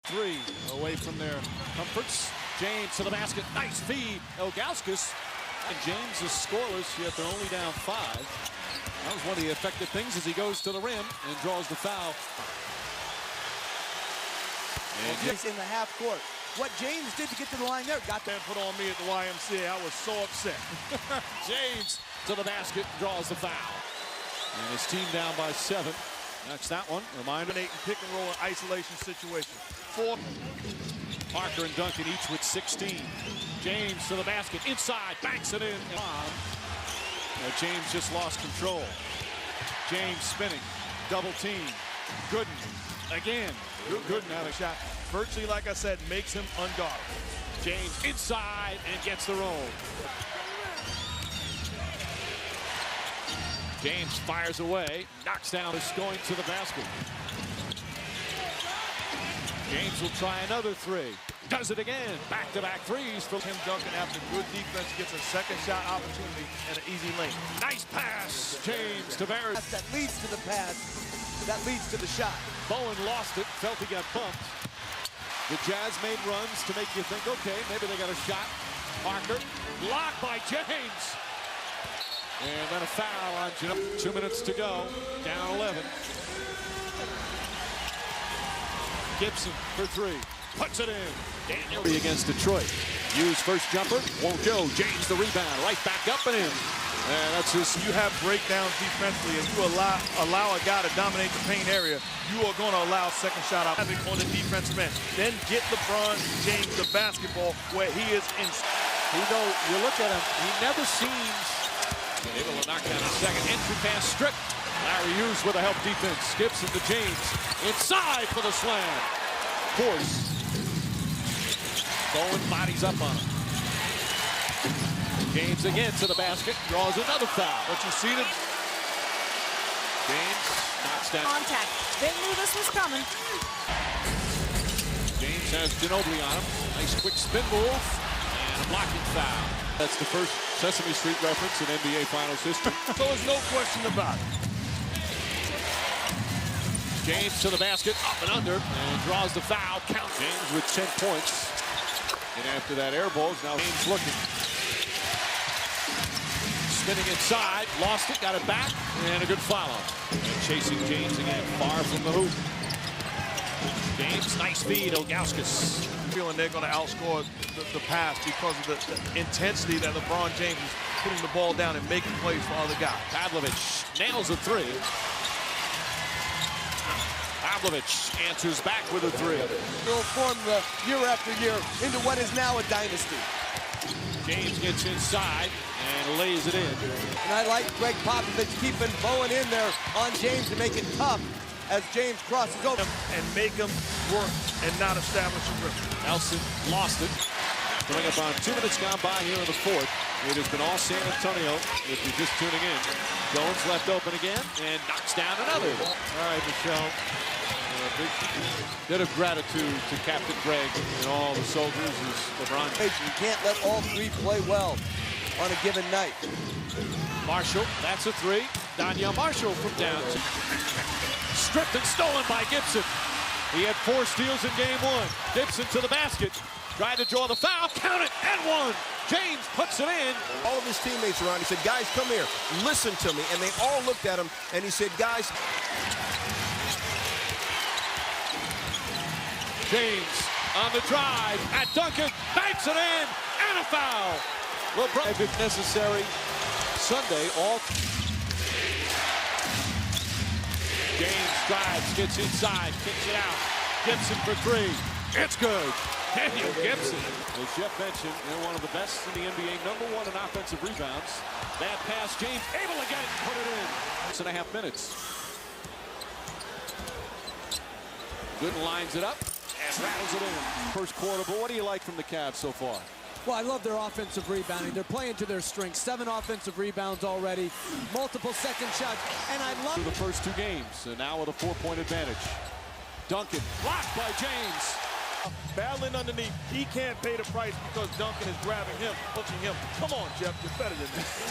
Three away from their comforts. James to the basket. Nice feed. Ilgauskas. And James is scoreless, yet they're only down 5. That was one of the effective things as he goes to the rim and draws the foul. And James in the half court. What James did to get to the line there got that put on me at the YMCA. I was so upset. James to the basket, draws the foul. And his team down by 7. That's that one. Reminder. Pick and roll in isolation situation. 4. Parker and Duncan each with 16. James to the basket, inside, banks it in. James just lost control. James spinning, double team. Gooden again. Gooden had a shot. Virtually, like I said, makes him unguardable. James inside and gets the roll. James fires away, knocks down, is going to the basket. James will try another 3. Does it again. Back-to-back threes for Tim Duncan after good defense gets a second shot opportunity and an easy lane. Nice pass. James to Barrett. that leads to the pass. That leads to the shot. Bowen lost it, felt he got bumped. The Jazz made runs to make you think, okay, maybe they got a shot. Parker, blocked by James. And then a foul on Ginobili. 2 minutes to go, down 11. Gibson for 3, puts it in. Daniel against Detroit. Hughes first jumper, won't go. James the rebound, right back up and in. And that's just, you have breakdowns defensively, and you allow a guy to dominate the paint area. You are going to allow second shot on the defensive end. Then get LeBron James the basketball where he is in. You know, you look at him, he never seems able to knock down a second entry pass strip. Larry Hughes with a help defense. Gibson to James. Inside for the slam. Force. Bowen bodies up on him. James again to the basket. Draws another foul. But you see the James knocks down. Contact. They knew this was coming. James has Ginobili on him. Nice quick spin move. And a blocking foul. That's the first Sesame Street reference in NBA Finals history. So there's no question about it. James to the basket, up and under, and draws the foul. Count. James with 10 points. And after that air ball, now James looking. Spinning inside, lost it, got it back, and a good follow. And chasing James again, far from the hoop. James, nice feed, Ilgauskas. Feeling they're going to outscore the pass because of the intensity that LeBron James is putting the ball down and making plays for other guys. Pavlovic nails a 3. Pavlovic answers back with a 3. Will form the year after year into what is now a dynasty. James gets inside and lays it in. And I like Greg Popovich keeping Bowen in there on James to make it tough as James crosses over. And make him work and not establish a rhythm. Nelson lost it. Coming up on 2 minutes gone by here in the 4th. It has been all San Antonio, if you're just tuning in. Jones left open again and knocks down another. All right, Michelle. A big bit of gratitude to Captain Greg and all the soldiers as LeBron. You can't let all 3 play well on a given night. Marshall, that's a 3. Donyell Marshall from down. Stripped and stolen by Gibson. He had 4 steals in game 1. Gibson to the basket. Tried to draw the foul. Count it and 1. James puts it in. All of his teammates around. He said, guys, come here. Listen to me. And they all looked at him. And he said, guys. James on the drive at Duncan. Banks it in. And a foul. LeBron, if necessary, Sunday, all. James drives, gets inside, kicks it out. Gibson for 3. It's good. Daniel Gibson. As Jeff mentioned, they're one of the best in the NBA. #1 in offensive rebounds. Bad pass. James able to get it and put it in. 6.5 minutes. Gooden lines it up and rattles it in. First quarter, but what do you like from the Cavs so far? Well, I love their offensive rebounding. They're playing to their strengths. 7 offensive rebounds already. Multiple second shots. And I love the first 2 games, and now with a 4-point advantage. Duncan blocked by James. Battling underneath. He can't pay the price because Duncan is grabbing him, pushing him. Come on, Jeff, you're better than this.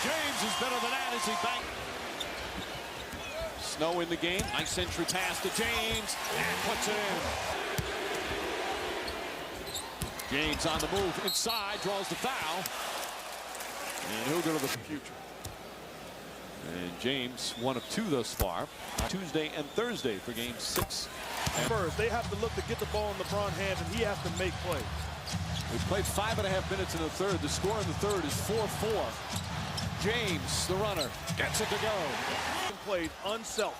James is better than that as he banked. Snow in the game. Nice entry pass to James and puts it in. James on the move inside, draws the foul. And he'll go to the future. And James, 1 of 2 thus far. Tuesday and Thursday for game 6. First, they have to look to get the ball in LeBron's hands, and he has to make plays. We've played 5.5 minutes in the third. The score in the third is 4-4. James, the runner, gets it to go. Played unselfish.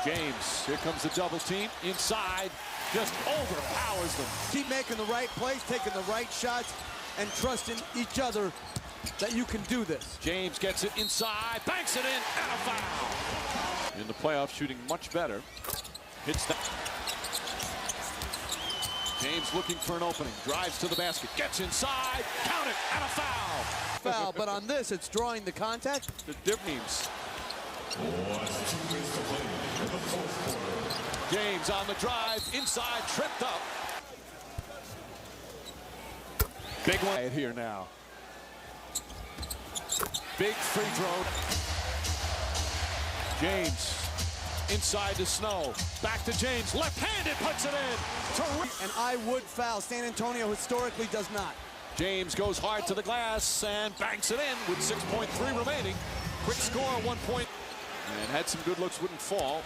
James, here comes the double team. Inside, just overpowers them. Keep making the right plays, taking the right shots, and trusting each other that you can do this. James gets it inside, banks it in, and a foul. In the playoffs, shooting much better. Hits that. James looking for an opening, drives to the basket, gets inside, count it, and a foul. Foul, but on this, it's drawing the contact. The difference. James on the drive, inside, tripped up. Big one here now. Big free throw. James inside to Snow. Back to James. Left-handed puts it in. And I would foul. San Antonio historically does not. James goes hard to the glass and banks it in with 6.3 remaining. Quick score, 1 point. And had some good looks, wouldn't fall.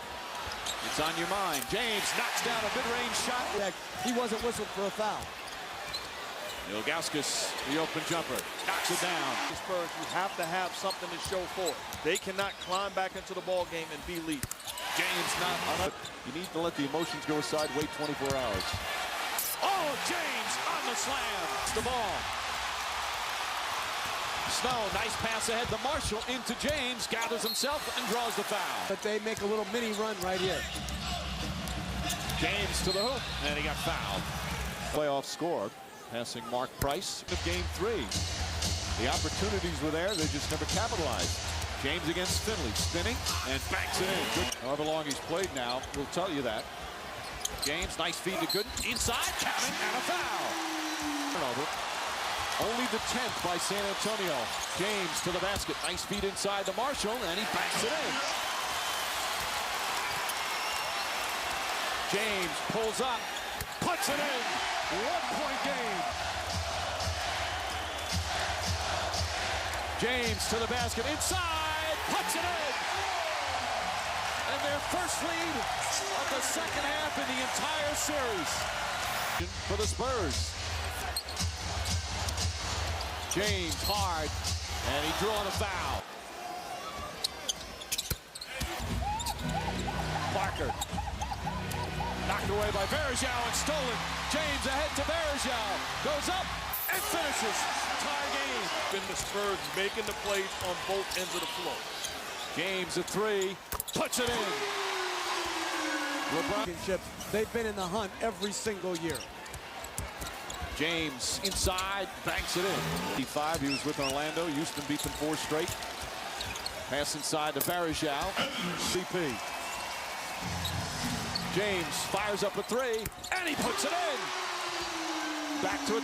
It's on your mind. James knocks down a mid-range shot. He wasn't whistled for a foul. Ilgauskas, the open jumper, knocks it down. The Spurs, you have to have something to show for it. They cannot climb back into the ball game and be lead. James not on it. You need to let the emotions go aside. Wait 24 hours. Oh, James on the slam. The ball. Snow, nice pass ahead to Marshall into James, gathers himself and draws the foul. But they make a little mini run right here. James to the hoop, and he got fouled. Playoff score, passing Mark Price of game 3. The opportunities were there, they just never capitalized. James against Finley, spinning and banks it in. Good. However long he's played now, we'll tell you that. James, nice feed to Gooden, inside, counting, and a foul. Turnover. Only the 10th by San Antonio. James to the basket, nice feed inside to Marshall, and he banks it in. James pulls up, puts it in. 1-point game. James to the basket, inside, puts it in. And their first lead of the second half in the entire series for the Spurs. James hard, and he drew on a foul. Parker knocked away by Varejao and stolen. James ahead to Varejao, goes up and finishes. Tie game. Been the Spurs making the plays on both ends of the floor. James a 3, puts it in. LeBron. They've been in the hunt every single year. James inside, banks it in. 5, he was with Orlando. Houston beat them 4 straight. Pass inside to Varejao. CP. James fires up a 3, and he puts it in. Back to it.